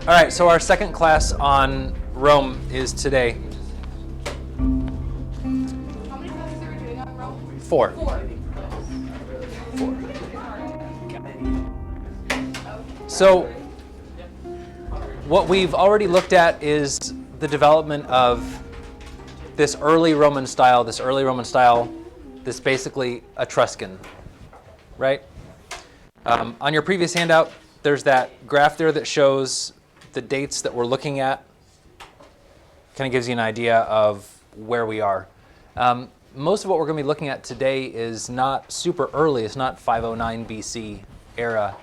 All right, so our second class on Rome is today. How many classes are we doing on Rome? Four. So what we've already looked at is the development of this early Roman style, this basically Etruscan, right? On your previous handout, there's that graph there that shows the dates that we're looking at. Kind of gives you an idea of where we are. Most of what we're going to be looking at today is not super early. It's not 509 BC era.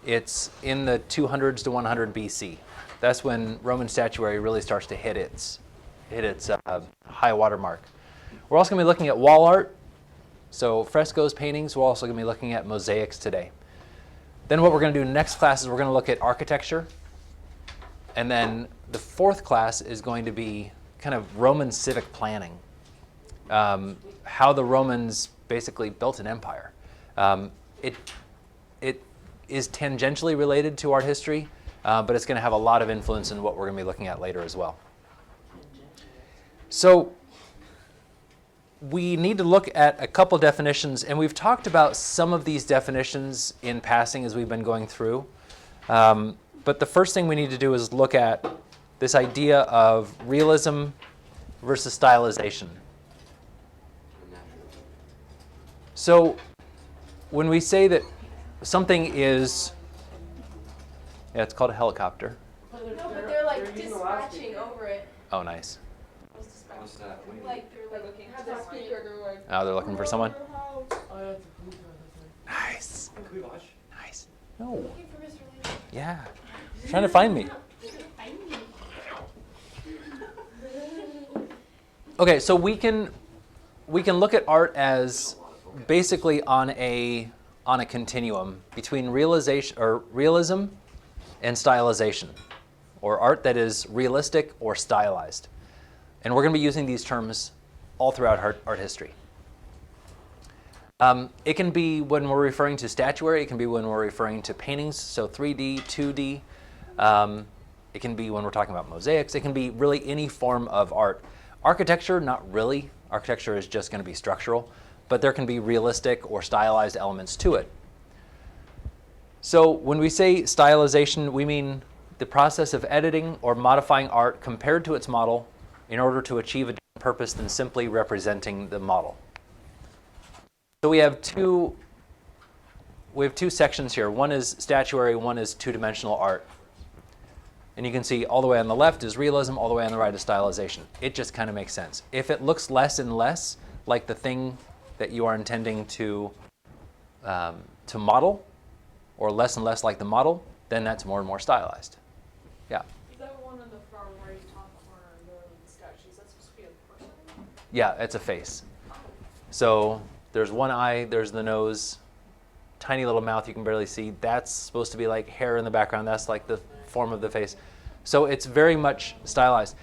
It's in the 200s to 100 BC. That's when Roman statuary really starts to hit its high water mark. We're also going to be looking at wall art, so frescoes, paintings. We're also going to be looking at mosaics today. Then what we're going to do next class is we're going to look at architecture. And then the fourth class is going to be kind of Roman civic planning, how the Romans basically built an empire. It is tangentially related to art history, but it's going to have a lot of influence in what we're going to be looking at later as well. So we need to look at a couple definitions, and we've talked about some of these definitions in passing as we've been going through. But the first thing we need to do is look at this idea of realism versus stylization. So when we say that something is, yeah, it's called a helicopter. No, but they're like dispatching over it. Oh, nice. What's that? Like they're looking at the speaker. Oh, they're looking for someone? Oh, yeah, it's a blue car. Nice. Can we watch? Nice. No. Looking for Mr. Lee. Yeah. Trying to find me. Okay, so we can look at art as basically on a continuum between realism and stylization, or art that is realistic or stylized. And we're going to be using these terms all throughout art history. It can be when we're referring to statuary. It can be when we're referring to paintings, so 3D, 2D. It can be when we're talking about mosaics. It can be really any form of art. Architecture, not really. Architecture is just going to be structural, but there can be realistic or stylized elements to it. So when we say stylization, we mean the process of editing or modifying art compared to its model in order to achieve a different purpose than simply representing the model. So we have two sections here. One is statuary, one is two-dimensional art. And you can see all the way on the left is realism, all the way on the right is stylization. It just kind of makes sense. If it looks less and less like the thing that you are intending to model, or less and less like the model, then that's more and more stylized. Yeah? Is that one on the far right top corner, the statue? Is that supposed to be a person? Yeah, it's a face. So there's one eye, there's the nose, tiny little mouth you can barely see. That's supposed to be like hair in the background. That's like the form of the face. So it's very much stylized.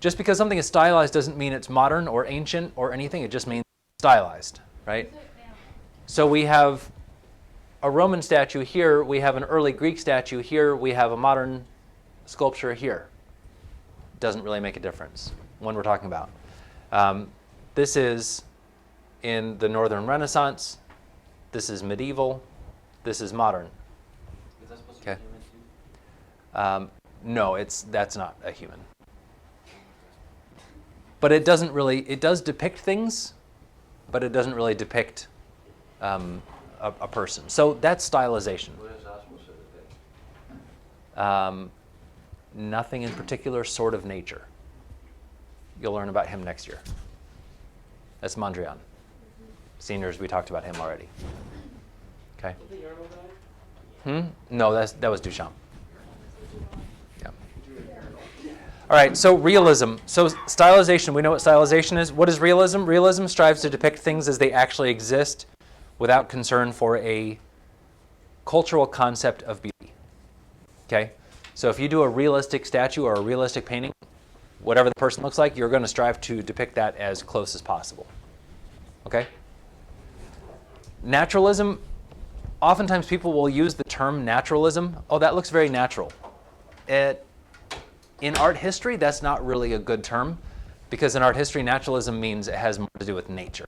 Just because something is stylized doesn't mean it's modern or ancient or anything. It just means stylized, right? So we have a Roman statue here. We have an early Greek statue here. We have a modern sculpture here. Doesn't really make a difference when we're talking about. This is in the Northern Renaissance. This is medieval. This is modern. Is that supposed to be a human too? No, that's not a human. But it does depict things, but it doesn't really depict a person. So that's stylization. What is that supposed to depict? Nothing in particular, sort of nature. You'll learn about him next year. That's Mondrian. Seniors, we talked about him already. Okay. The urinal guy? No, that was Duchamp. Yeah. All right, so realism. So stylization, we know what stylization is. What is realism? Realism strives to depict things as they actually exist without concern for a cultural concept of beauty. Okay? So if you do a realistic statue or a realistic painting, whatever the person looks like, you're going to strive to depict that as close as possible. Okay? Naturalism, oftentimes people will use the term naturalism. Oh, that looks very natural. In art history, that's not really a good term, because in art history, naturalism means it has more to do with nature.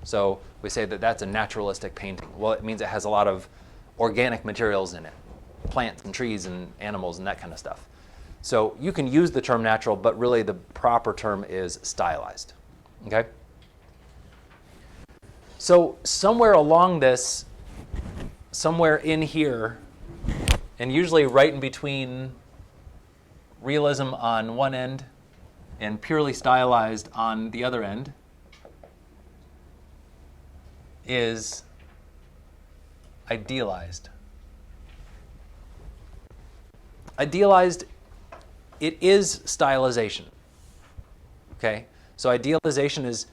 So we say that that's a naturalistic painting. Well, it means it has a lot of organic materials in it, plants and trees and animals and that kind of stuff. So you can use the term natural, but really the proper term is stylized. Okay? So somewhere along this, somewhere in here, and usually right in between realism on one end and purely stylized on the other end, is idealized. Idealized, it is stylization. Okay? So idealization is,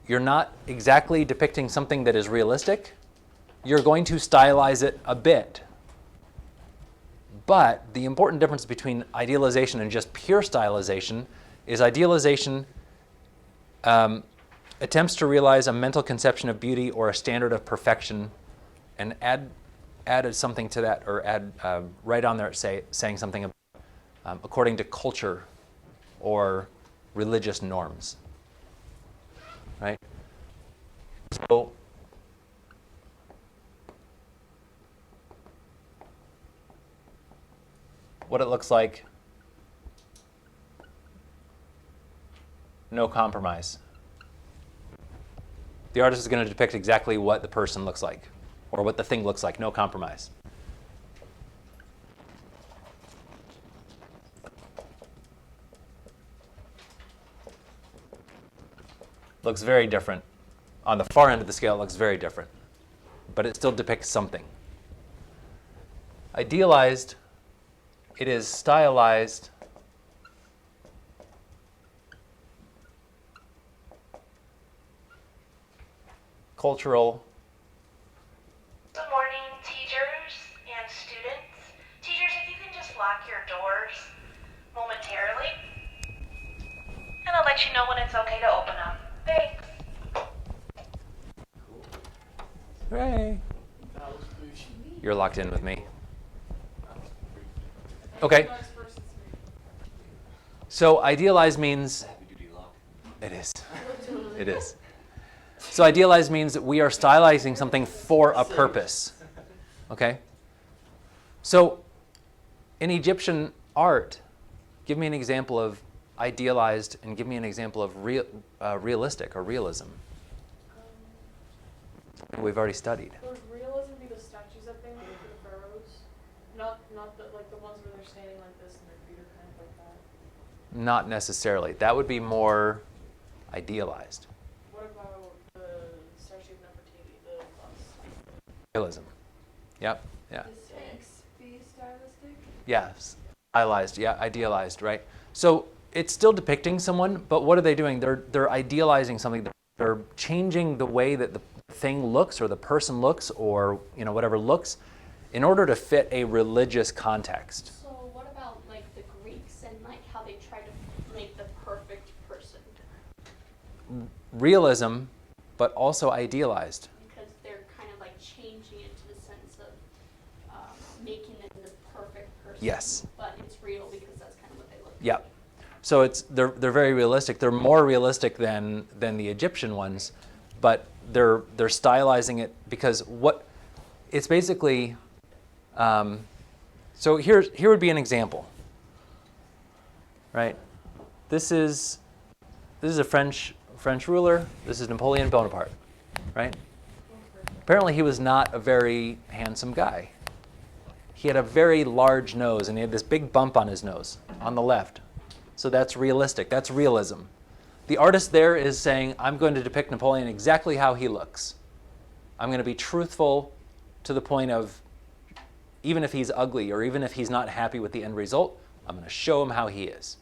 you're not exactly depicting something that is realistic. You're going to stylize it a bit. But the important difference between idealization and just pure stylization is idealization attempts to realize a mental conception of beauty or a standard of perfection, and added something to that, or add right on there saying something about, according to culture or religious norms. Right? So what it looks like, no compromise. The artist is going to depict exactly what the person looks like, or what the thing looks like, no compromise. Looks very different. On the far end of the scale, it looks very different, but it still depicts something. Idealized, it is stylized, cultural. Good morning, teachers and students. Teachers, if you can just lock your doors momentarily, and I'll let you know when it's okay to open them. Thanks. Hooray! You're locked in with me. Okay. So idealize means, it is. It is. So idealize means that we are stylizing something for a purpose. Okay? So in Egyptian art, give me an example of idealized and give me an example of realistic or realism. We've already studied. Would realism be the statues that they made for the pharaohs? Not the like the ones where they're standing like this and their feet are kind of like that. Not necessarily. That would be more idealized. What about the statue of Nefertiti, the bust? Realism. Yep. Yeah. The Sphinx be stylistic? Yes. Stylized. Yeah. Idealized. Right. So it's still depicting someone, but what are they doing? They're idealizing something. They're changing the way that the thing looks, or the person looks, or whatever looks, in order to fit a religious context. So what about like the Greeks and like how they try to make the perfect person? Realism, but also idealized. Because they're kind of like changing it to the sense of making them the perfect person. Yes. But it's real because that's kind of what they look like. Yeah. So they're very realistic. They're more realistic than the Egyptian ones, but they're stylizing it because it's basically. So here would be an example. Right. This is a French ruler. This is Napoleon Bonaparte. Right. Apparently he was not a very handsome guy. He had a very large nose, and he had this big bump on his nose on the left. So that's realistic. That's realism. The artist there is saying, I'm going to depict Napoleon exactly how he looks. I'm going to be truthful to the point of, even if he's ugly or even if he's not happy with the end result, I'm going to show him how he is.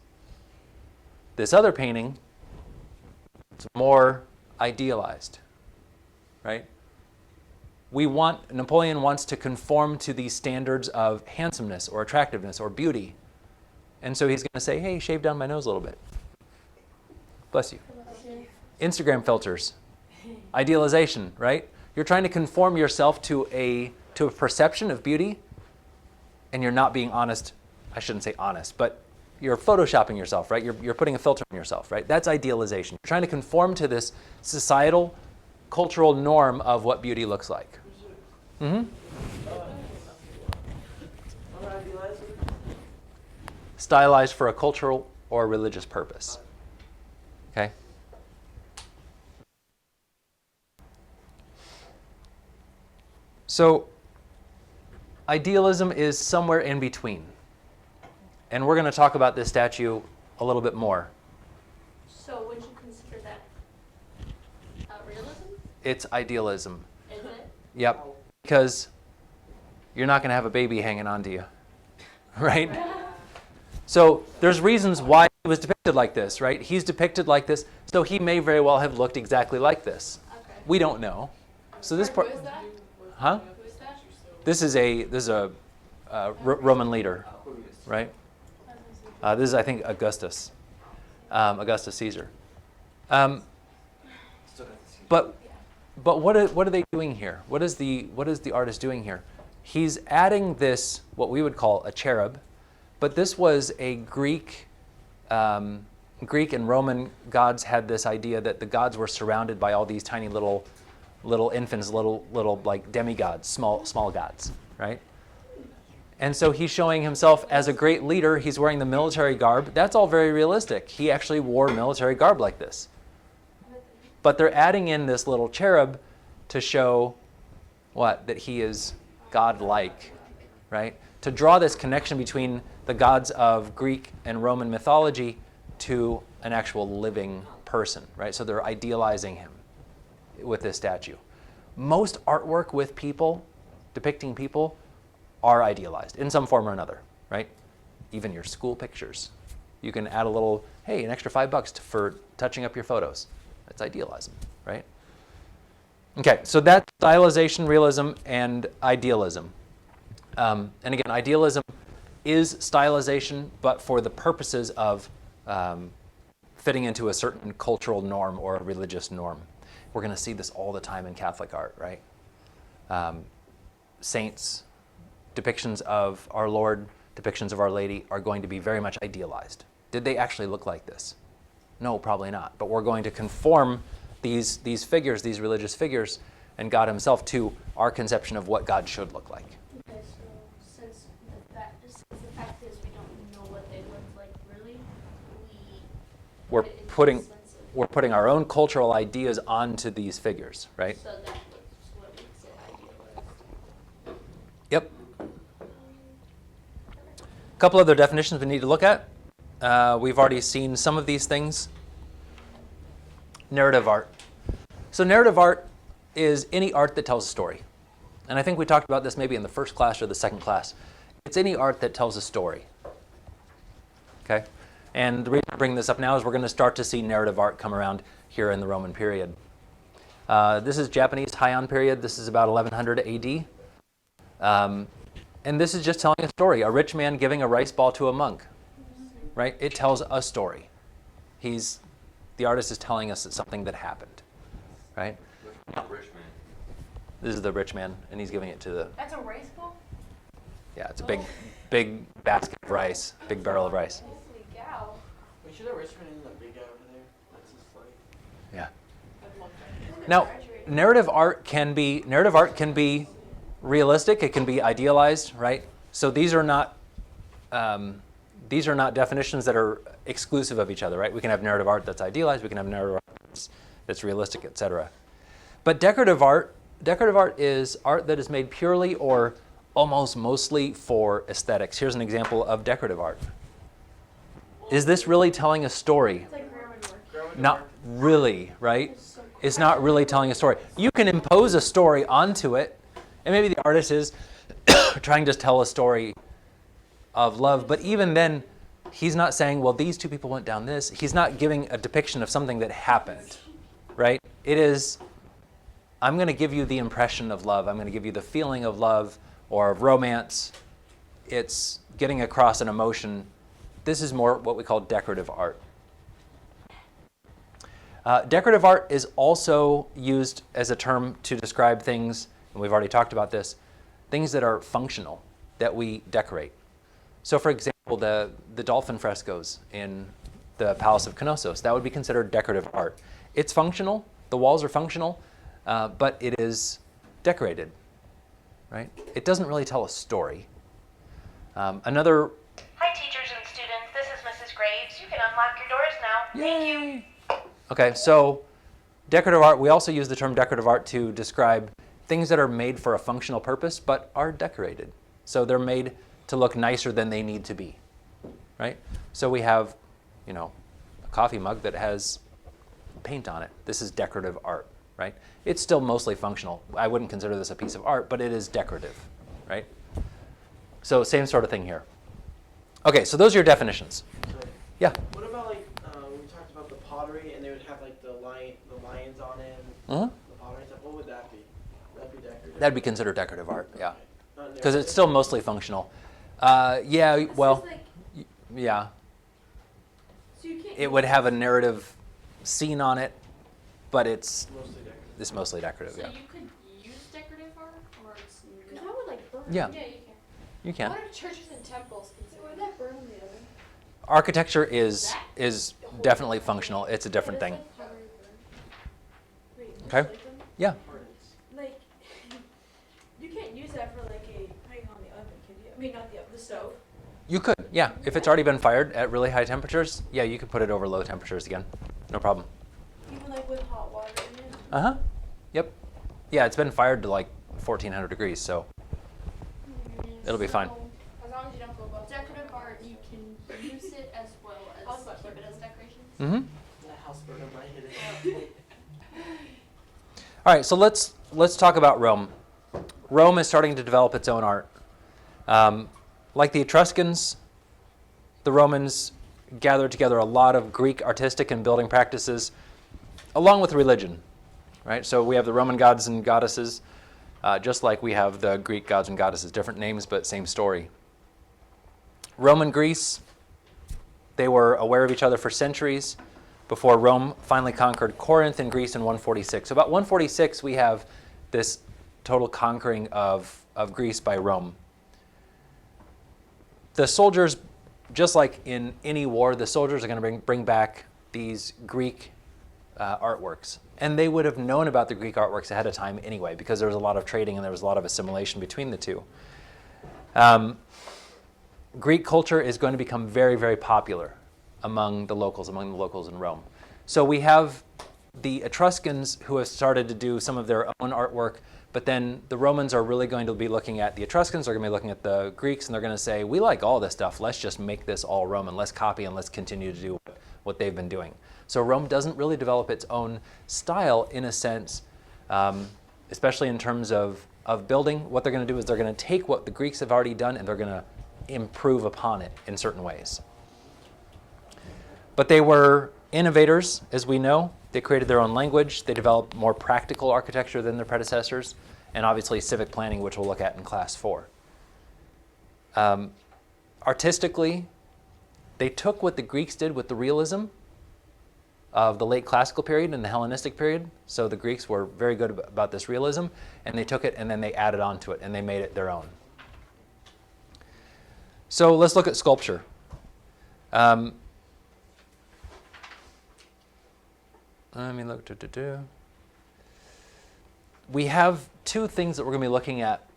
This other painting, it's more idealized, right? Napoleon wants to conform to these standards of handsomeness or attractiveness or beauty. And so he's going to say, hey, shave down my nose a little bit. Bless you. Instagram filters. Idealization, right? You're trying to conform yourself to a perception of beauty, and you're not being honest I shouldn't say honest, but you're photoshopping yourself, right? You're putting a filter on yourself, right? That's idealization. You're trying to conform to this societal, cultural norm of what beauty looks like. Stylized for a cultural or religious purpose. Okay? So, idealism is somewhere in between. And we're going to talk about this statue a little bit more. So would you consider that realism? It's idealism. Is it? Yep. Because you're not going to have a baby hanging on to you. Right? So there's reasons why he was depicted like this, right? He's depicted like this, so he may very well have looked exactly like this. Okay. We don't know. So this part, Who is that? huh? Who is that? This is a Roman leader, right? This is, I think, Augustus Caesar. But what are they doing here? What is the artist doing here? He's adding this, what we would call a cherub, but this was a Greek and Roman gods had this idea that the gods were surrounded by all these tiny little infants, little like demigods, small gods, right? And so he's showing himself as a great leader. He's wearing the military garb. That's all very realistic. He actually wore military garb like this. But they're adding in this little cherub to show what? That he is God-like, right? To draw this connection between the gods of Greek and Roman mythology to an actual living person, right? So they're idealizing him with this statue. Most artwork with people, depicting people, are idealized in some form or another, right? Even your school pictures. You can add a little, hey, an extra $5 for touching up your photos. That's idealism, right? Okay, so that's stylization, realism, and idealism. And again, idealism is stylization, but for the purposes of fitting into a certain cultural norm or a religious norm. We're going to see this all the time in Catholic art, right? Saints, depictions of our Lord, depictions of Our Lady are going to be very much idealized. Did they actually look like this? No, probably not. But we're going to conform these figures, these religious figures, and God himself to our conception of what God should look like. Okay, so since the fact is we don't know what they look like really, We're put it into putting the sense of- we're putting our own cultural ideas onto these figures, right? So that's what makes it idealized. Yep. A couple other definitions we need to look at. We've already seen some of these things. Narrative art. So narrative art is any art that tells a story. And I think we talked about this maybe in the first class or the second class. It's any art that tells a story. Okay? And the reason I bring this up now is we're going to start to see narrative art come around here in the Roman period. This is Japanese Heian period. This is about 1100 AD. And this is just telling a story. A rich man giving a rice ball to a monk. Right? It tells a story. The artist is telling us something that happened. Right? Rich man. This is the rich man, and he's giving it to the... That's a rice bowl? Yeah, it's a big basket of rice, big barrel of rice. Holy cow. We should have Richmond in the big guy over there. That's just like. Yeah. I'd love that. Now, narrative art can be realistic. It can be idealized, right? So these are not definitions that are exclusive of each other, right? We can have narrative art that's idealized. We can have narrative art that's realistic, etc. But decorative art is art that is made purely or almost mostly for aesthetics. Here's an example of decorative art. Is this really telling a story? It's like grammar work. Not really, right? It's not really telling a story. You can impose a story onto it, and maybe the artist is trying to tell a story of love, but even then, he's not saying, well, these two people went down this. He's not giving a depiction of something that happened, right? It is, I'm going to give you the impression of love. I'm going to give you the feeling of love or of romance. It's getting across an emotion. This is more what we call decorative art. Decorative art is also used as a term to describe things, and we've already talked about this, things that are functional, that we decorate. So for example, example, the dolphin frescoes in the Palace of Knossos. That would be considered decorative art. It's functional. The walls are functional, but it is decorated, right? It doesn't really tell a story. Another... Hi, teachers and students. This is Mrs. Graves. You can unlock your doors now. Thank you. Okay, so decorative art, we also use the term decorative art to describe things that are made for a functional purpose but are decorated. So they're made to look nicer than they need to be, right? So we have, you know, a coffee mug that has paint on it. This is decorative art, right? It's still mostly functional. I wouldn't consider this a piece of art, but it is decorative, right? So same sort of thing here. Okay, so those are your definitions. So, Yeah? what about like we talked about the pottery and they would have like the lions on it and Uh-huh. the pottery stuff. What would that be? That'd be decorative. That'd be considered decorative art, yeah. Okay. Not Because it's narrative. still mostly functional. Yeah, well, yeah. So you can't. It would have a narrative scene on it, but it's Mostly decorative. mostly decorative, So yeah. you could use decorative art, or it's Because no. that would like burn. Yeah, Yeah, you can. you can. What are churches and temples So would considered? that burn in the oven? Architecture is definitely functional. It's a different thing. Wait, Okay. like them? Yeah. Furnace. Like, you can't use that for like a putting on the oven, can you? I mean, not the stove. You could, yeah. If it's already been fired at really high temperatures, yeah, you could put it over low temperatures again. No problem. Even like with hot water in it. Uh-huh. Yep. Yeah, it's been fired to like 1400 degrees, so it'll be fine. So As long as you don't go above. decorative art, you can use it as well I'll as put keep it as decorations. Mm-hmm. That house burned up my head. All right, so let's talk about Rome. Rome is starting to develop its own art. Like the Etruscans, the Romans gathered together a lot of Greek artistic and building practices, along with religion, right? So we have the Roman gods and goddesses, just like we have the Greek gods and goddesses, different names, but same story. Roman Greece, they were aware of each other for centuries before Rome finally conquered Corinth and Greece in 146. So about 146, we have this total conquering of Greece by Rome. The soldiers, just like in any war, the soldiers are going to bring back these Greek artworks. And they would have known about the Greek artworks ahead of time anyway, because there was a lot of trading and there was a lot of assimilation between the two. Greek culture is going to become very, very popular among the locals in Rome. So we have the Etruscans who have started to do some of their own artwork, but then the Romans are really going to be looking at the Etruscans, they're going to be looking at the Greeks, and they're going to say, we like all this stuff, let's just make this all Roman, let's copy and let's continue to do what they've been doing. So Rome doesn't really develop its own style in a sense, especially in terms of building. What they're going to do is they're going to take what the Greeks have already done and they're going to improve upon it in certain ways. But they were innovators, as we know. They created their own language. They developed more practical architecture than their predecessors, and obviously civic planning, which we'll look at in class 4. Artistically, they took what the Greeks did with the realism of the late classical period and the Hellenistic period. So the Greeks were very good about this realism, and they took it and then they added on to it and they made it their own. So let's look at sculpture. Let me look. We have two things that we're going to be looking at.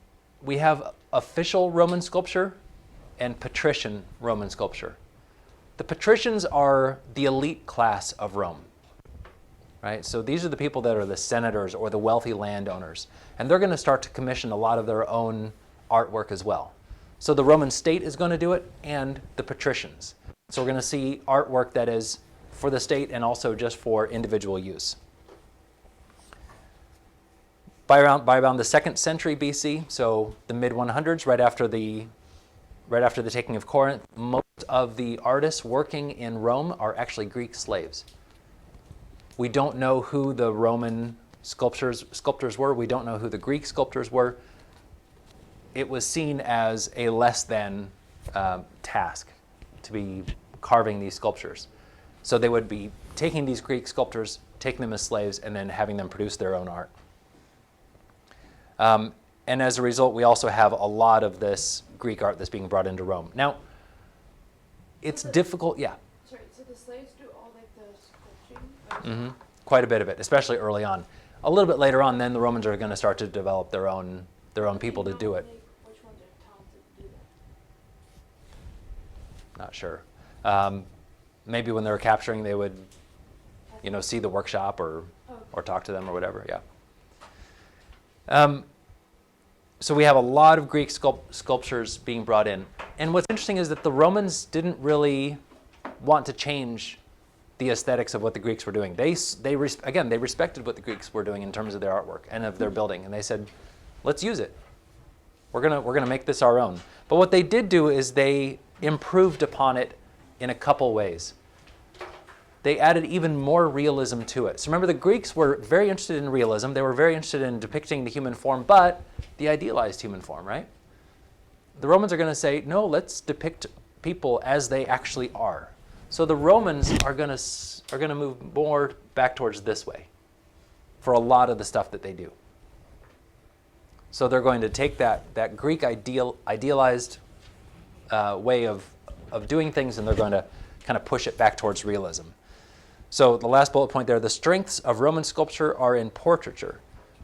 We have official Roman sculpture and patrician Roman sculpture. The patricians are the elite class of Rome, right? So these are the people that are the senators or the wealthy landowners, and they're going to start to commission a lot of their own artwork as well. So the Roman state is going to do it, and the patricians. So we're going to see artwork that is for the state and also just for individual use. By around the 2nd century BC, so the mid-100s, right after the taking of Corinth, most of the artists working in Rome are actually Greek slaves. We don't know who the Roman sculptors were. We don't know who the Greek sculptors were. It was seen as a less than task to be carving these sculptures. So they would be taking these Greek sculptors, taking them as slaves, and then having them produce their own art. And as a result, we also have a lot of this Greek art that's being brought into Rome. Now, it's difficult, yeah. Sorry, so the slaves do all like the sculpting? Hmm. Quite a bit of it, especially early on. A little bit later on, then the Romans are going to start to develop their own people to do it. Which ones are talented to do that? Not sure. Maybe when they were capturing, they would, see the workshop or talk to them or whatever. Yeah. So we have a lot of Greek sculptures being brought in, and what's interesting is that the Romans didn't really want to change the aesthetics of what the Greeks were doing. They respected what the Greeks were doing in terms of their artwork and of their building, and they said, let's use it. We're gonna make this our own. But what they did do is they improved upon it in a couple ways. They added even more realism to it. So remember, the Greeks were very interested in realism. They were very interested in depicting the human form, but the idealized human form, right? The Romans are going to say, no, let's depict people as they actually are. So the Romans are going to move more back towards this way for a lot of the stuff that they do. So they're going to take that Greek idealized way of doing things, and they're going to kind of push it back towards realism. So the last bullet point there, the strengths of Roman sculpture are in portraiture,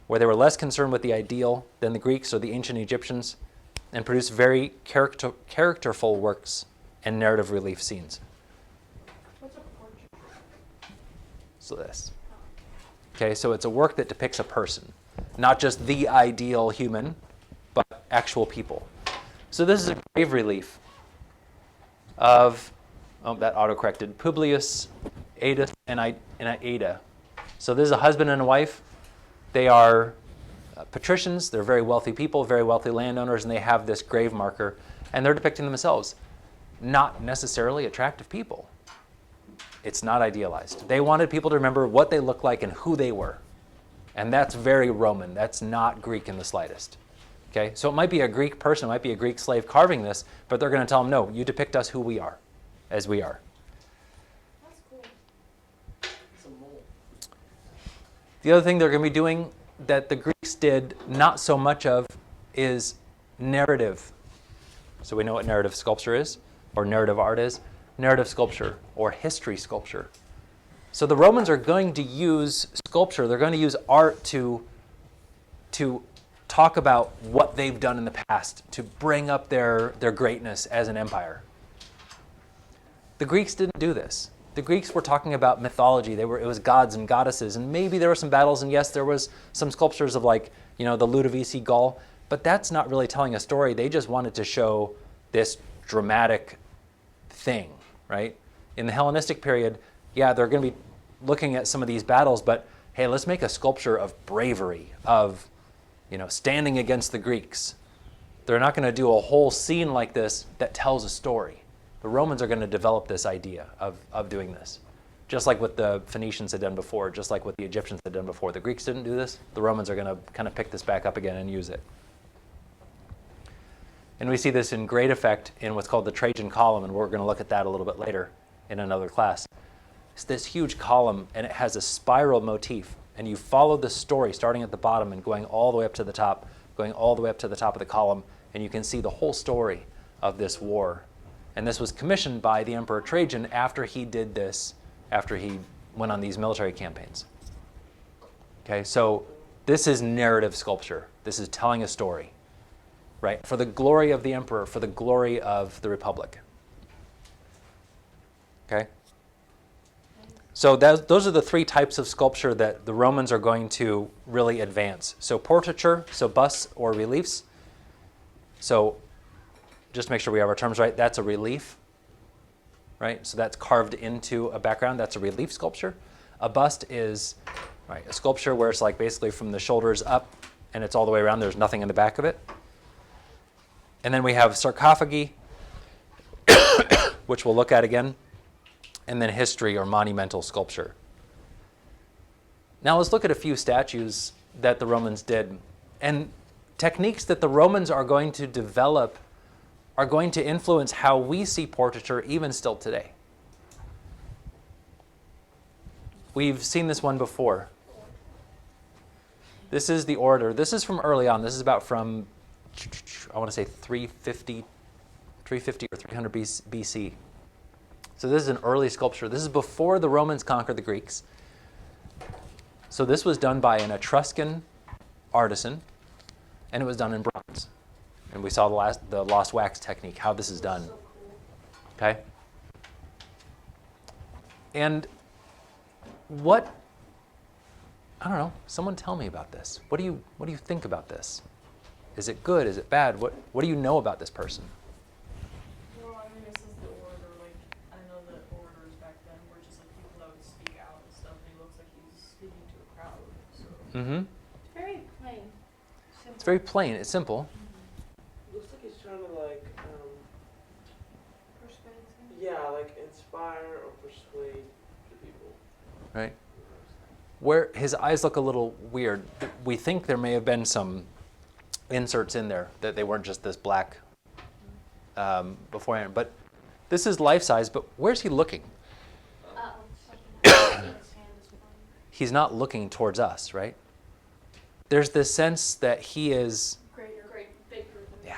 where they were less concerned with the ideal than the Greeks or the ancient Egyptians, and produced very characterful works and narrative relief scenes. What's a portrait? So this. Okay, so it's a work that depicts a person, not just the ideal human, but actual people. So this is a grave relief of, that auto-corrected, Publius Aedus and Aida. So this is a husband and a wife. They are patricians. They're very wealthy people, very wealthy landowners, and they have this grave marker, and they're depicting themselves. Not necessarily attractive people. It's not idealized. They wanted people to remember what they looked like and who they were. And that's very Roman. That's not Greek in the slightest. Okay? So it might be a Greek person, it might be a Greek slave carving this, but they're going to tell them, no, you depict us who we are, as we are. That's cool. It's a mole. The other thing they're going to be doing that the Greeks did not so much of is narrative. So we know what narrative sculpture is, or narrative art is. Narrative sculpture, or history sculpture. So the Romans are going to use sculpture, they're going to use art to talk about what they've done in the past, to bring up their greatness as an empire. The Greeks didn't do this. The Greeks were talking about mythology. It was gods and goddesses, and maybe there were some battles, and yes, there was some sculptures of the Ludovisi Gaul, but that's not really telling a story. They just wanted to show this dramatic thing, right? In the Hellenistic period, yeah, they're going to be looking at some of these battles, but hey, let's make a sculpture of bravery, of standing against the Greeks. They're not going to do a whole scene like this that tells a story. The Romans are going to develop this idea of doing this, just like what the Phoenicians had done before, just like what the Egyptians had done before. The Greeks didn't do this. The Romans are going to kind of pick this back up again and use it. And we see this in great effect in what's called the Trajan column, and we're going to look at that a little bit later in another class. It's this huge column, and it has a spiral motif, and you follow the story starting at the bottom and going all the way up to the top, going all the way up to the top of the column, and you can see the whole story of this war. And this was commissioned by the Emperor Trajan after he did this, after he went on these military campaigns. Okay, so this is narrative sculpture. This is telling a story. Right, for the glory of the emperor, for the glory of the republic. Okay? So those are the three types of sculpture that the Romans are going to really advance. So portraiture, so busts or reliefs. So just to make sure we have our terms right, that's a relief. Right, so that's carved into a background. That's a relief sculpture. A bust is a sculpture where it's like basically from the shoulders up and it's all the way around. There's nothing in the back of it. And then we have sarcophagi, which we'll look at again, and then history or monumental sculpture. Now let's look at a few statues that the Romans did, and techniques that the Romans are going to develop are going to influence how we see portraiture even still today. We've seen this one before. This is the orator. This is from early on. This is about from I want to say 350 or 300 BC. So this is an early sculpture. This is before the Romans conquered the Greeks. So this was done by an Etruscan artisan, and it was done in bronze. And we saw the lost wax technique, how this is done. Okay? And what, I don't know, someone tell me about this. What do you think about this? Is it good? Is it bad? What do you know about this person? Well, I mean, this is the orator. Like, I know that orators back then were just like people that would speak out and stuff. And he looks like he's speaking to a crowd. So. Mm-hmm. It's very plain. Simple. It's very plain. It's simple. Looks like he's trying to like, Persuade him. yeah, like inspire or persuade the people. Right? Where his eyes look a little weird, we think there may have been some inserts in there, that they weren't just this black beforehand. But this is life-size, but where's he looking? He's not looking towards us, right? There's this sense that he is, Bigger than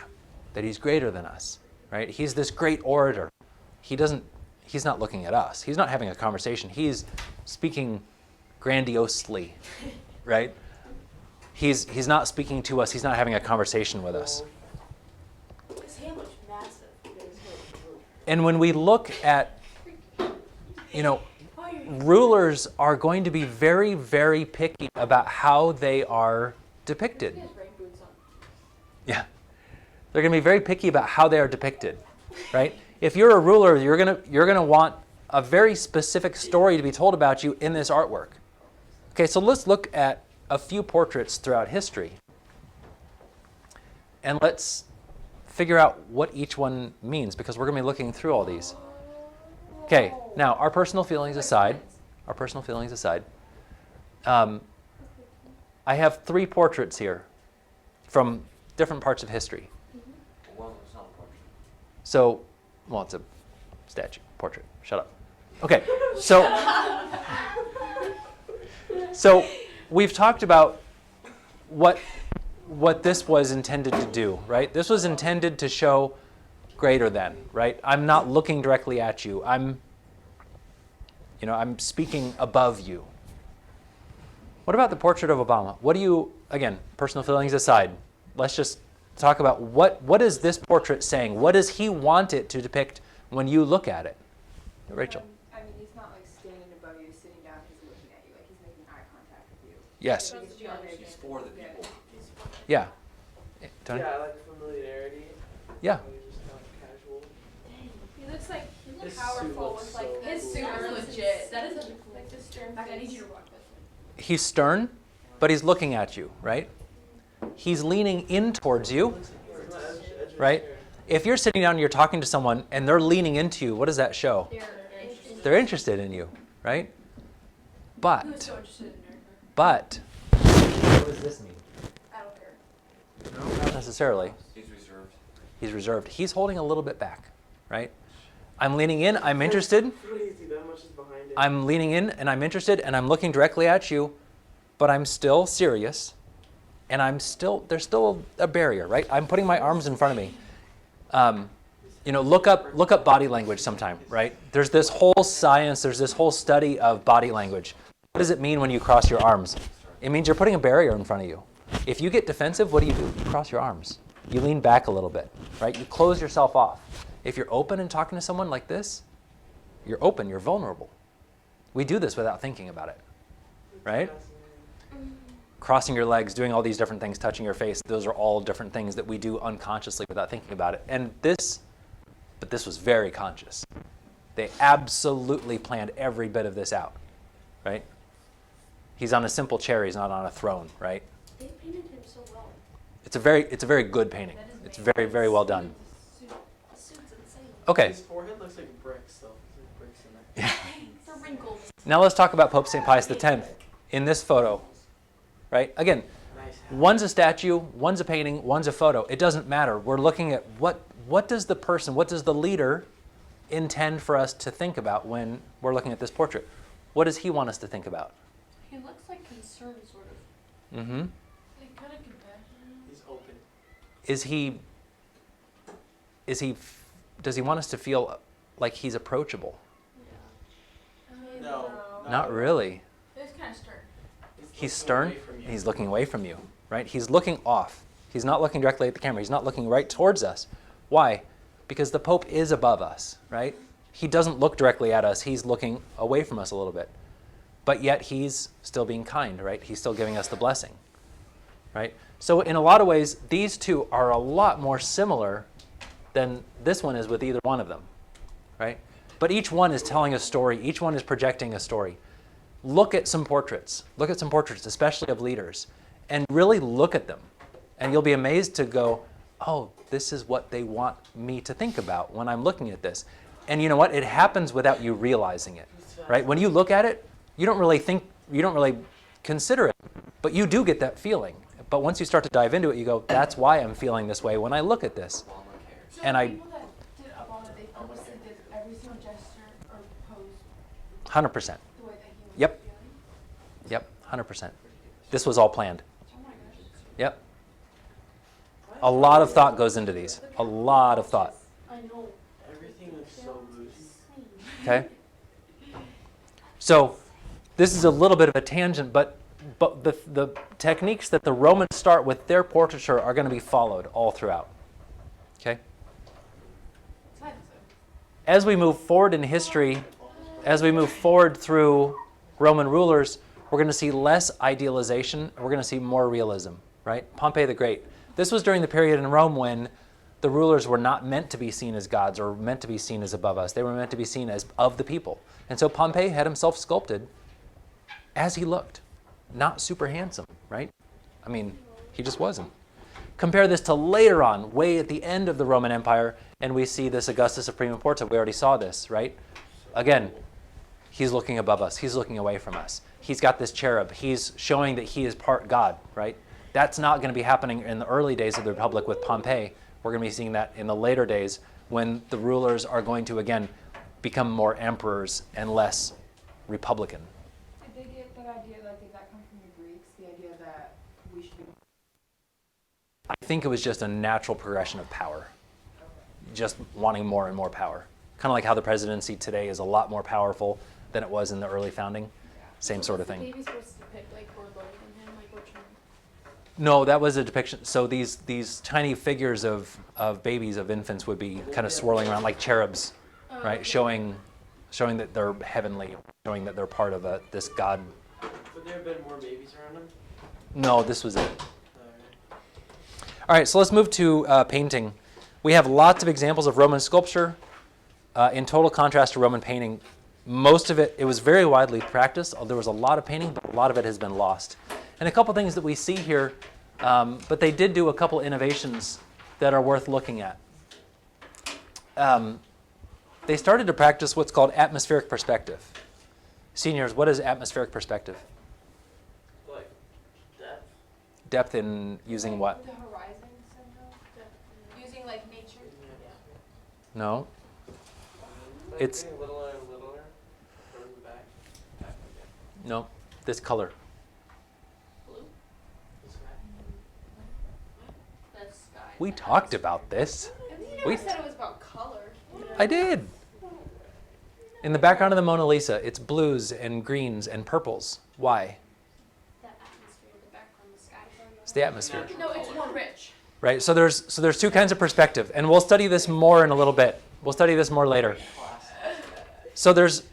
that he's greater than us, right? He's this great orator. He's not looking at us. He's not having a conversation. He's speaking grandiosely, right? He's not speaking to us. He's not having a conversation with us. His hand looks massive. And when we look at, rulers are going to be very, very picky about how they are depicted. He has rain boots on. Yeah. They're going to be very picky about how they are depicted, right? If you're a ruler, you're going to want a very specific story to be told about you in this artwork. Okay, so let's look at a few portraits throughout history. And let's figure out what each one means, because we're going to be looking through all these. Okay, now our personal feelings aside, I have 3 portraits here from different parts of history. Well, it's not a portrait. So, well, it's a statue, portrait. Shut up. Okay, so we've talked about what this was intended to do, right? This was intended to show greater than, right? I'm not looking directly at you. I'm speaking above you. What about the portrait of Obama? What do you, again, personal feelings aside, let's just talk about what is this portrait saying? What does he want it to depict when you look at it? Rachel. I mean, he's not like standing above you, sitting down, he's looking at you, like he's making eye contact with you. Yes. Like, he's trying to He's for the people. Yeah. Tony? Yeah, I like familiarity. Yeah. Like, just kind of casual. He looks like His suit powerful looks with like so his cool. suit is legit. That is like the stern I need face. you to walk with me. He's stern, but he's looking at you, right? He's leaning in towards you, It's not edge of the right? chair. If you're sitting down and you're talking to someone and they're leaning into you, what does that show? They're interested in you, right? Who's But, so interested in her? what does this mean? I don't care. Not necessarily. He's reserved. He's reserved. He's holding a little bit back, right? I'm leaning in, I'm interested. It's pretty easy, that much is behind it. I'm leaning in and I'm interested and I'm looking directly at you, but I'm still serious and there's still a barrier, right? I'm putting my arms in front of me. Look up body language sometime, right? There's this whole science, there's this whole study of body language. What does it mean when you cross your arms? It means you're putting a barrier in front of you. If you get defensive, what do? You cross your arms. You lean back a little bit, right? You close yourself off. If you're open and talking to someone like this, you're open, you're vulnerable. We do this without thinking about it, right? Crossing your legs, doing all these different things, touching your face, those are all different things that we do unconsciously without thinking about it. But this was very conscious. They absolutely planned every bit of this out, right? He's on a simple chair, he's not on a throne, right? They painted him so well. It's a very good painting. It's very, very well done. The suit's insane. Okay, His forehead looks like bricks, though. There's like bricks in there. The wrinkles. now let's talk about Pope St. Pius X in this photo, right? Again, Nice hat. one's a statue, one's a painting, one's a photo. It doesn't matter. We're looking at what does the person, what does the leader intend for us to think about when we're looking at this portrait? What does he want us to think about? He looks like concerned, sort of. Mm-hmm. Like kind of compassionate. He's open. Does he want us to feel like he's approachable, No. Not really. It's kind of stern. He's stern. He's looking away from you, right? He's looking off. He's not looking directly at the camera. He's not looking right towards us. Why? Because the Pope is above us, right? He doesn't look directly at us. He's looking away from us a little bit. But yet he's still being kind, right? He's still giving us the blessing, right? So in a lot of ways, these two are a lot more similar than this one is with either one of them, right? But each one is telling a story. Each one is projecting a story. Look at some portraits. Look at some portraits, especially of leaders, and really look at them. And you'll be amazed to go, oh, this is what they want me to think about when I'm looking at this. And you know what? It happens without you realizing it, right? When you look at it, you don't really consider it, but you do get that feeling. But once you start to dive into it, you go, that's why I'm feeling this way when I look at this. So And the I, people that did Obama, they purposely did every single gesture or pose 100%. the way that he was Yep. feeling. Yep, 100%. This was all planned. Oh my gosh. Yep. A lot of thought goes into these. A lot of thought. I know. Everything is so loose. Okay? So this is a little bit of a tangent, but the techniques that the Romans start with their portraiture are going to be followed all throughout. Okay? As we move forward in history, as we move forward through Roman rulers, we're going to see less idealization. We're going to see more realism, right? Pompey the Great. This was during the period in Rome when the rulers were not meant to be seen as gods or meant to be seen as above us. They were meant to be seen as of the people. And so Pompey had himself sculpted as he looked. Not super handsome, right? I mean, he just wasn't. Compare this to later on, way at the end of the Roman Empire, and we see this Augustus of Prima Porta. We already saw this, right? Again, he's looking above us. He's looking away from us. He's got this cherub. He's showing that he is part God, right? That's not going to be happening in the early days of the Republic with Pompey. We're going to be seeing that in the later days when the rulers are going to, again, become more emperors and less republican. Did they get that idea, like, did that come from the Greeks, the idea that we should be... I think it was just a natural progression of power, just wanting more and more power. Kind of like how the presidency today is a lot more powerful than it was in the early founding. Same sort of thing. Maybe supposed to depict like we're lower than him, like which one? No, that was a depiction. So these tiny figures of babies, of infants, would be kind of swirling around like cherubs, right? Showing that they're heavenly, showing that they're part of this God. Would there have been more babies around them? No, this was it. All right, so let's move to painting. We have lots of examples of Roman sculpture in total contrast to Roman painting. Most of it was very widely practiced. There was a lot of painting, but a lot of it has been lost. And a couple things that we see here, but they did do a couple innovations that are worth looking at. They started to practice what's called atmospheric perspective. Seniors, what is atmospheric perspective? Like depth? Depth in using what? The horizon somehow? Using like nature? No. It's Getting littler and littler from the back. no. This color. Blue? This guy. That's sky. We talked about this. You never said it was about color. I did. In the background of the Mona Lisa, it's blues and greens and purples. Why? That atmosphere, the background, the sky. It's the atmosphere, No, it's more rich. right? So there's two kinds of perspective, and we'll study this more in a little bit. We'll study this more later. So there's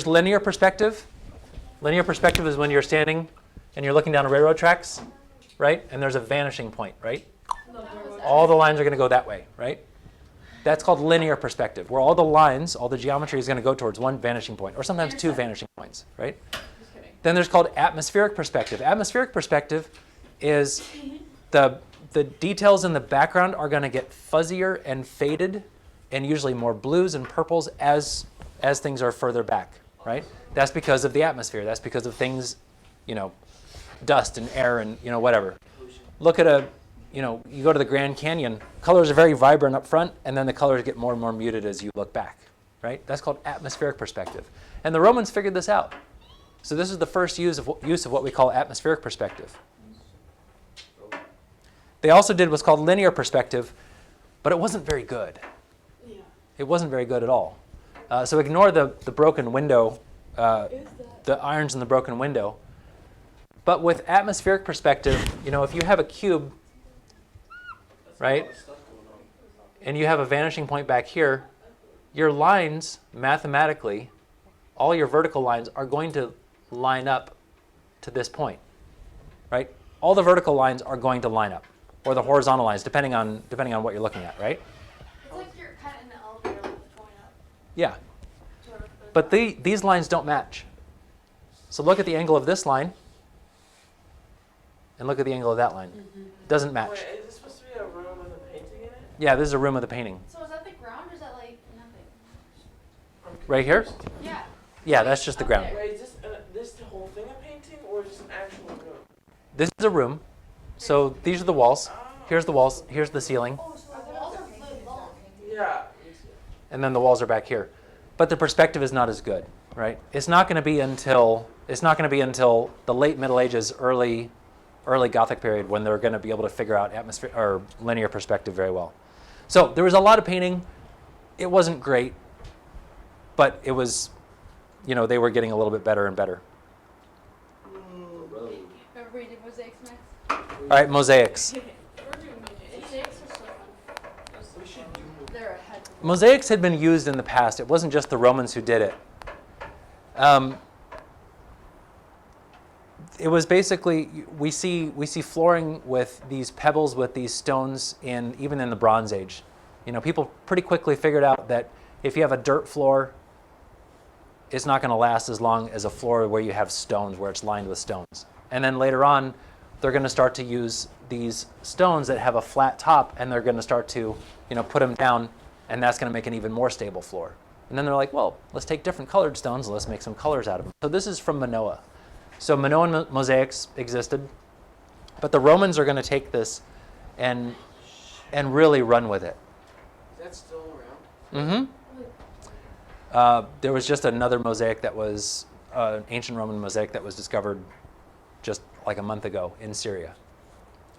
linear perspective. Linear perspective is when you're standing and you're looking down railroad tracks, right? And there's a vanishing point, right? All the lines are going to go that way, right? That's called linear perspective, where all the lines, all the geometry is going to go towards one vanishing point, or sometimes two vanishing points, right? Then there's called atmospheric perspective. Atmospheric perspective is the details in the background are going to get fuzzier and faded, and usually more blues and purples as things are further back, right? That's because of the atmosphere. That's because of things, dust and air and, whatever. Look at you go to the Grand Canyon, colors are very vibrant up front, and then the colors get more and more muted as you look back, right? That's called atmospheric perspective. And the Romans figured this out. So this is the first use of what we call atmospheric perspective. They also did what's called linear perspective, but it wasn't very good. It wasn't very good at all. So ignore the broken window the irons in the broken window. But with atmospheric perspective, if you have a cube, right, and you have a vanishing point back here, your lines, mathematically, all your vertical lines are going to line up to this point, right? All the vertical lines are going to line up, or the horizontal lines, depending on what you're looking at, right? It's like you're kind of in the elevator lift going up. Yeah. Sort of. But these lines don't match. So look at the angle of this line, and look at the angle of that line. Doesn't match. Wait, is this supposed to be a room with a painting in it? Yeah, this is a room with a painting. So is that the ground or is that like nothing? Right here? Yeah. Yeah, that's just the ground. Wait, is this the whole thing a painting or is this an actual room? This is a room. So these are the walls. Here's the walls. Here's the ceiling. Oh, so the walls are really long. Yeah. And then the walls are back here. But the perspective is not as good, right? It's not going to be until the late Middle Ages, early Gothic period when they're going to be able to figure out atmosphere or linear perspective very well. So there was a lot of painting. It wasn't great, but it was, they were getting a little bit better and better. Remember we did mosaics next? All right, mosaics. Mosaics are so fun. We should do They're ahead. Mosaics had been used in the past. It wasn't just the Romans who did it. It was basically, we see flooring with these pebbles, with these stones, even in the Bronze Age. People pretty quickly figured out that if you have a dirt floor, it's not going to last as long as a floor where you have stones, where it's lined with stones. And then later on, they're going to start to use these stones that have a flat top, and they're going to start to, put them down, and that's going to make an even more stable floor. And then they're like, well, let's take different colored stones and let's make some colors out of them. So this is from Minoa. So Minoan mosaics existed, but the Romans are going to take this and really run with it. Is that still around? There was just another mosaic that was an ancient Roman mosaic that was discovered just like a month ago in Syria.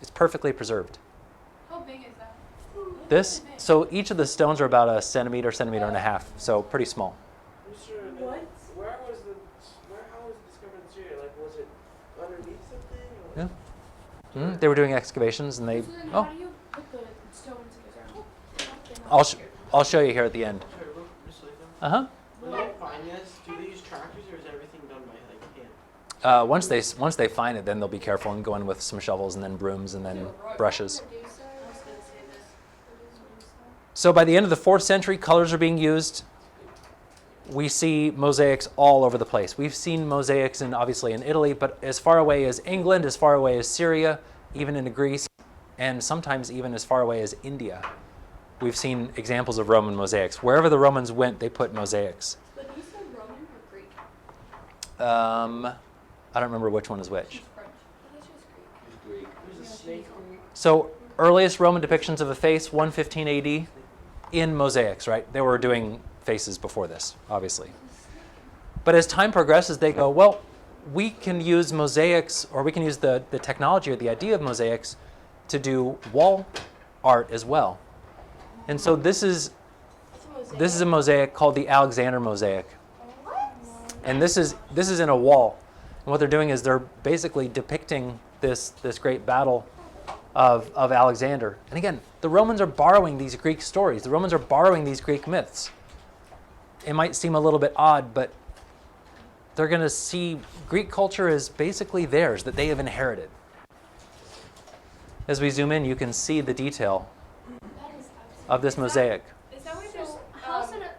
It's perfectly preserved. How big is that? So each of the stones are about a centimeter and a half, so pretty small. I'm sure What? How was it discovered in Syria? Like, was it underneath something? Or? Yeah. They were doing excavations, and they. So then Oh, how do you put the stones in the ground? I'll show you here at the end. Sorry, Miss Latham. Uh-huh. When they find this, do they use tractors or is everything done by hand? Once they find it, then they'll be careful and go in with some shovels and then brooms and then brushes. So by the end of the 4th century, colors are being used. We see mosaics all over the place. We've seen mosaics obviously in Italy, but as far away as England, as far away as Syria, even into Greece, and sometimes even as far away as India. We've seen examples of Roman mosaics. Wherever the Romans went, they put mosaics. But you said Roman or Greek? I don't remember which one is which. She's French. I think she was Greek. There's a snake on it. So earliest Roman depictions of a face, 115 AD, in mosaics, right? They were doing faces before this, obviously. But as time progresses, they go, well, we can use mosaics, or we can use the technology or the idea of mosaics to do wall art as well. And so this is a mosaic called the Alexander mosaic. And this is in a wall. And what they're doing is they're basically depicting this great battle of Alexander. And again, the Romans are borrowing these Greek stories. The Romans are borrowing these Greek myths. It might seem a little bit odd, but they're going to see Greek culture as basically theirs, that they have inherited. As we zoom in, you can see the detail of this mosaic. Is that why there's How is it a...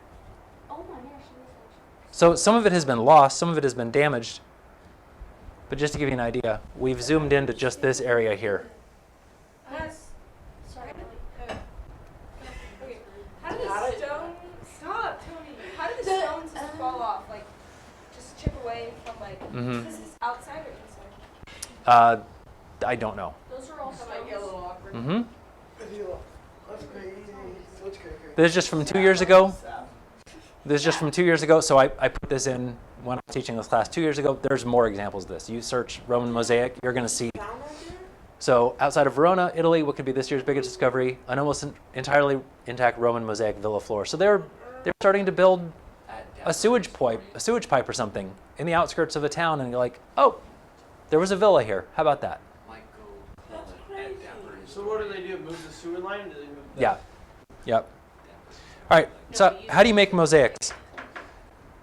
Oh my gosh. So some of it has been lost, some of it has been damaged. But just to give you an idea, we've zoomed into just this area here. Sorry. okay. How did the stone stop, Tony? How did the stones just fall off? Like just chip away from Mhm. Is this outside or inside? I don't know. Those are all That might get a stones. little awkward. Mm-hmm. That's crazy. What's crazy? This is just from 2 years ago. This is just from 2 years ago, so I put this in when I was teaching this class 2 years ago. There's more examples of this. You search Roman mosaic, you're going to see. So outside of Verona, Italy, what could be this year's biggest discovery? An almost entirely intact Roman mosaic villa floor. So they're starting to build a sewage pipe or something in the outskirts of a town, and you're like, oh, there was a villa here. How about that? So what do they do? Move the sewer line? Or do they move the... Yeah. Yep. All right. So how do you make mosaics?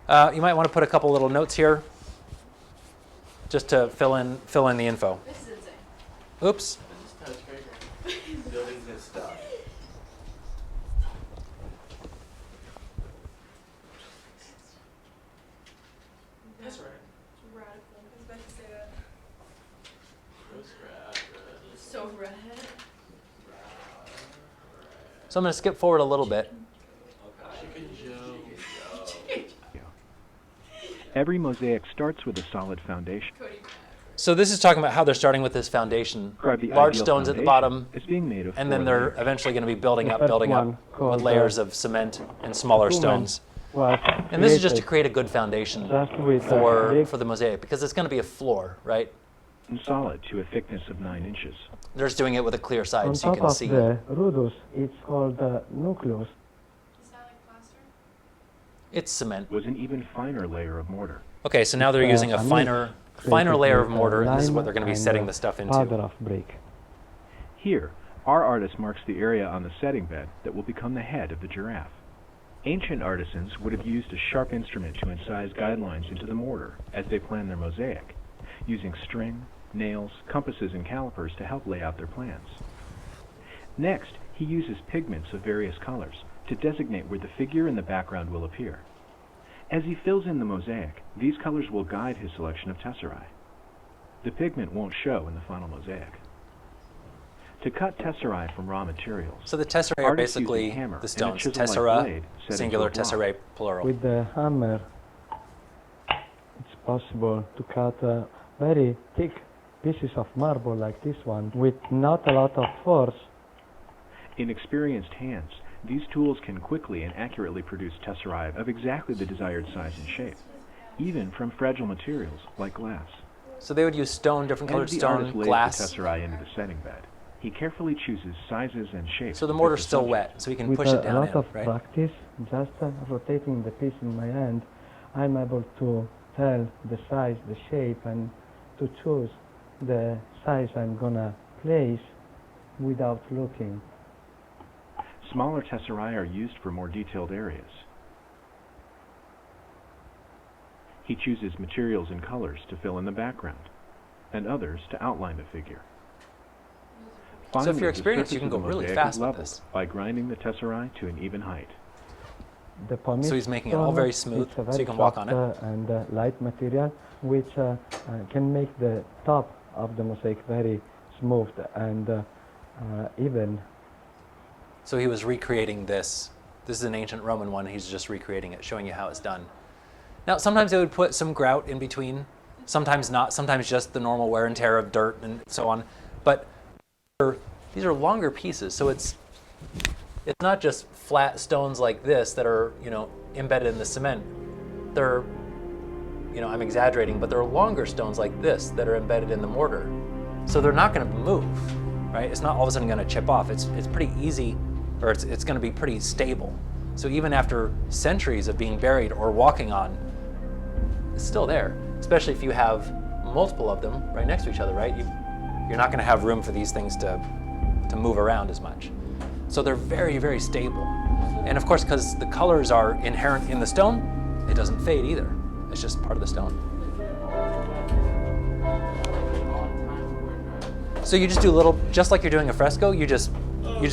You might want to put a couple little notes here, just to fill in the info. This is insane. Oops. Building this stuff. That's right. Radical. I was about to say that. So red. So I'm going to skip forward a little bit. Every mosaic starts with a solid foundation. So this is talking about how they're starting with this foundation, Describe the large ideal stones at the foundation bottom, as being made of and then 4 they're layers. eventually going to be building up first one with called, layers of cement and smaller stones. Was And this is just to created create a good foundation just with for the mosaic, because it's going to be a floor, right? And solid to a thickness of 9 inches. They're just doing it with a clear on side so you top can of see. the rudus, it's called nucleus. Is that like plaster? It's cement. Was an even finer layer of mortar. Okay, so now they're using a a mix finer created layer of with, mortar, and this is what lime they're going to be and, setting the stuff into. Powder of brick. Here, our artist marks the area on the setting bed that will become the head of the giraffe. Ancient artisans would have used a sharp instrument to incise guidelines into the mortar as they planned their mosaic, using string, nails, compasses, and calipers to help lay out their plans. Next, he uses pigments of various colors to designate where the figure in the background will appear. As he fills in the mosaic, these colors will guide his selection of tesserae. The pigment won't show in the final mosaic. To cut tesserae from raw materials, So the tesserae are artists use a basically hammer the and a stones. chisel-like Tessera, blade set singular, into a block. tesserae, plural. With the hammer, it's possible to cut very thick pieces of marble like this one with not a lot of force. In experienced hands, these tools can quickly and accurately produce tesserae of exactly the desired size and shape, even from fragile materials like glass. So they would use stone, different colored As the stone, artist lays glass. the tesserae into the setting bed, he carefully chooses sizes and shapes. So the to fit mortar's the still subject. wet, so he can With push it a down lot in, of right? practice, just rotating the piece in my hand, I'm able to tell the size, the shape, and to choose the size I'm gonna place without looking. Smaller tesserae are used for more detailed areas. He chooses materials and colors to fill in the background, and others to outline the figure. So if Finally, you're the experienced, you surface can of go the really mosaic fast is with leveled this. by grinding the tesserae to an even height. The pumice So he's making it all stone, very smooth, it's a so very you can walk on soft, it. and light material, which can make the top of the mosaic very smooth and even. So he was recreating this. This is an ancient Roman one. He's just recreating it, showing you how it's done. Now, sometimes they would put some grout in between. Sometimes not. Sometimes just the normal wear and tear of dirt and so on. But these are longer pieces, so it's not just flat stones like this that are, embedded in the cement. They're, I'm exaggerating, but there are longer stones like this that are embedded in the mortar. So they're not going to move, right? It's not all of a sudden going to chip off. It's pretty easy, or it's going to be pretty stable. So even after centuries of being buried or walking on, it's still there. Especially if you have multiple of them right next to each other, right? You're not going to have room for these things to move around as much. So they're very, very stable. And of course, because the colors are inherent in the stone, it doesn't fade either. It's just part of the stone. So you just do just like you're doing a fresco, you just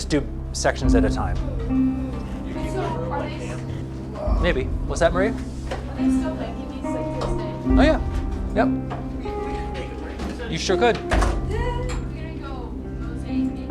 do sections at a time. So are they, Maybe. What's that, Maria? are they still making these like this day? Oh yeah. Yep. You sure could. We're gonna go mosaic making.